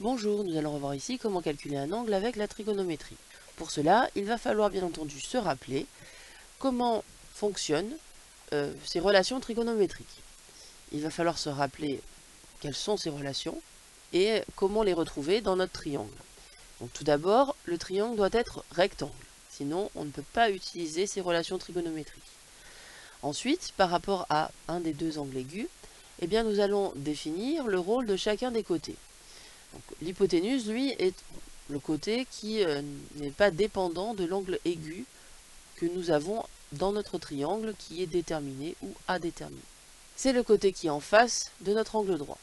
Bonjour, nous allons revoir ici comment calculer un angle avec la trigonométrie. Pour cela, il va falloir bien entendu se rappeler comment fonctionnent ces relations trigonométriques. Il va falloir se rappeler quelles sont ces relations et comment les retrouver dans notre triangle. Donc tout d'abord, le triangle doit être rectangle, sinon on ne peut pas utiliser ces relations trigonométriques. Ensuite, par rapport à un des deux angles aigus, eh bien, nous allons définir le rôle de chacun des côtés. L'hypoténuse, lui, est le côté qui n'est pas dépendant de l'angle aigu que nous avons dans notre triangle qui est déterminé ou à déterminer. C'est le côté qui est en face de notre angle droit.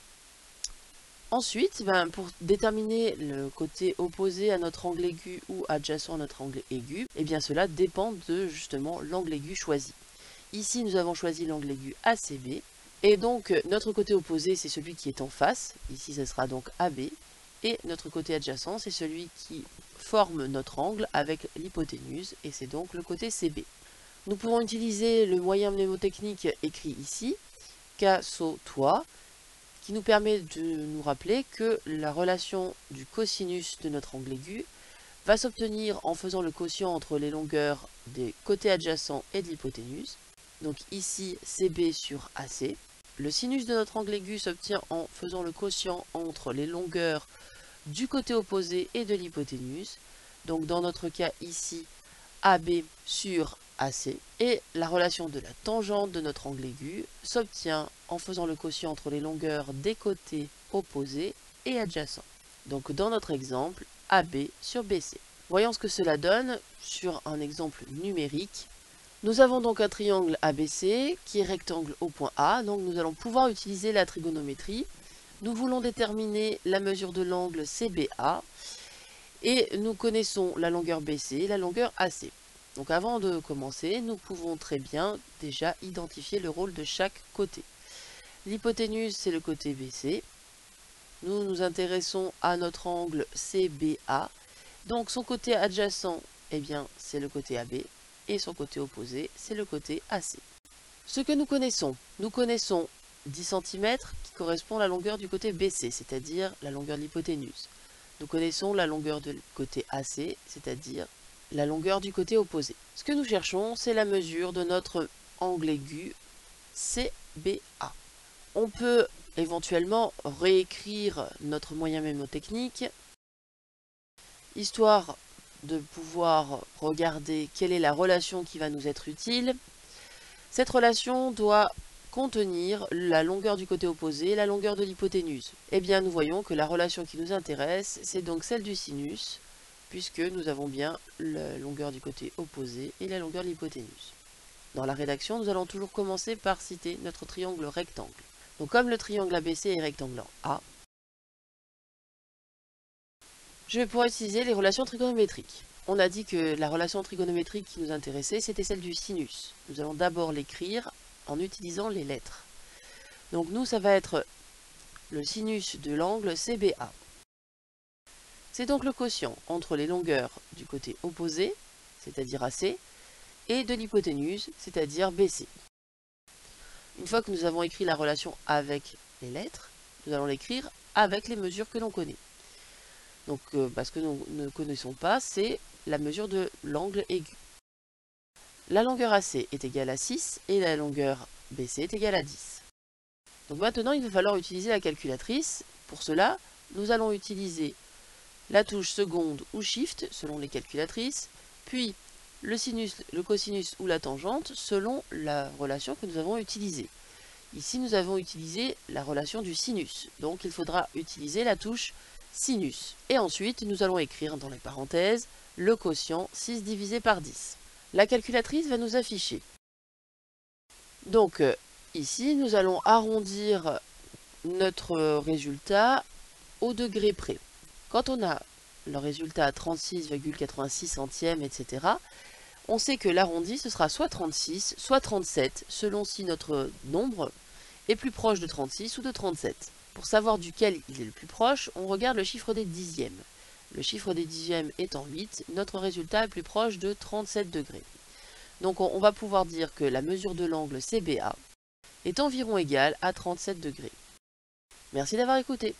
Ensuite, pour déterminer le côté opposé à notre angle aigu ou adjacent à notre angle aigu, eh bien cela dépend de justement l'angle aigu choisi. Ici, nous avons choisi l'angle aigu ACB, et donc notre côté opposé, c'est celui qui est en face. Ici, ce sera donc AB, et notre côté adjacent, c'est celui qui forme notre angle avec l'hypoténuse, et c'est donc le côté CB. Nous pouvons utiliser le moyen mnémotechnique écrit ici, K-SO-TOI, qui nous permet de nous rappeler que la relation du cosinus de notre angle aigu va s'obtenir en faisant le quotient entre les longueurs des côtés adjacents et de l'hypoténuse. Donc ici, CB sur AC. Le sinus de notre angle aigu s'obtient en faisant le quotient entre les longueurs du côté opposé et de l'hypoténuse. Donc dans notre cas ici, AB sur AC. Et la relation de la tangente de notre angle aigu s'obtient en faisant le quotient entre les longueurs des côtés opposés et adjacents. Donc dans notre exemple, AB sur BC. Voyons ce que cela donne sur un exemple numérique. Nous avons donc un triangle ABC qui est rectangle au point A, donc nous allons pouvoir utiliser la trigonométrie. Nous voulons déterminer la mesure de l'angle CBA et nous connaissons la longueur BC et la longueur AC. Donc avant de commencer, nous pouvons très bien déjà identifier le rôle de chaque côté. L'hypoténuse, c'est le côté BC. Nous nous intéressons à notre angle CBA. Donc son côté adjacent, eh bien, c'est le côté AB. Et son côté opposé, c'est le côté AC. Ce que nous connaissons 10 cm qui correspond à la longueur du côté BC, c'est-à-dire la longueur de l'hypoténuse. Nous connaissons la longueur du côté AC, c'est-à-dire la longueur du côté opposé. Ce que nous cherchons, c'est la mesure de notre angle aigu CBA. On peut éventuellement réécrire notre moyen mnémotechnique, histoire de pouvoir regarder quelle est la relation qui va nous être utile. Cette relation doit contenir la longueur du côté opposé et la longueur de l'hypoténuse. Eh bien, nous voyons que la relation qui nous intéresse, c'est donc celle du sinus, puisque nous avons bien la longueur du côté opposé et la longueur de l'hypoténuse. Dans la rédaction, nous allons toujours commencer par citer notre triangle rectangle. Donc comme le triangle ABC est rectangle en A, je vais pouvoir utiliser les relations trigonométriques. On a dit que la relation trigonométrique qui nous intéressait, c'était celle du sinus. Nous allons d'abord l'écrire en utilisant les lettres. Donc nous, ça va être le sinus de l'angle CBA. C'est donc le quotient entre les longueurs du côté opposé, c'est-à-dire AC, et de l'hypoténuse, c'est-à-dire BC. Une fois que nous avons écrit la relation avec les lettres, nous allons l'écrire avec les mesures que l'on connaît. Donc, ce que nous ne connaissons pas, c'est la mesure de l'angle aigu. La longueur AC est égale à 6 et la longueur BC est égale à 10. Donc maintenant, il va falloir utiliser la calculatrice. Pour cela, nous allons utiliser la touche seconde ou shift selon les calculatrices, puis le sinus, le cosinus ou la tangente selon la relation que nous avons utilisée. Ici, nous avons utilisé la relation du sinus, donc il faudra utiliser la touche sinus. Et ensuite, nous allons écrire dans les parenthèses le quotient 6 divisé par 10. La calculatrice va nous afficher. Donc, ici, nous allons arrondir notre résultat au degré près. Quand on a le résultat à 36,86 centièmes, etc., on sait que l'arrondi, ce sera soit 36, soit 37, selon si notre nombre est plus proche de 36 ou de 37. Pour savoir duquel il est le plus proche, on regarde le chiffre des dixièmes. Le chiffre des dixièmes étant 8, notre résultat est plus proche de 37 degrés. Donc on va pouvoir dire que la mesure de l'angle CBA est environ égale à 37 degrés. Merci d'avoir écouté.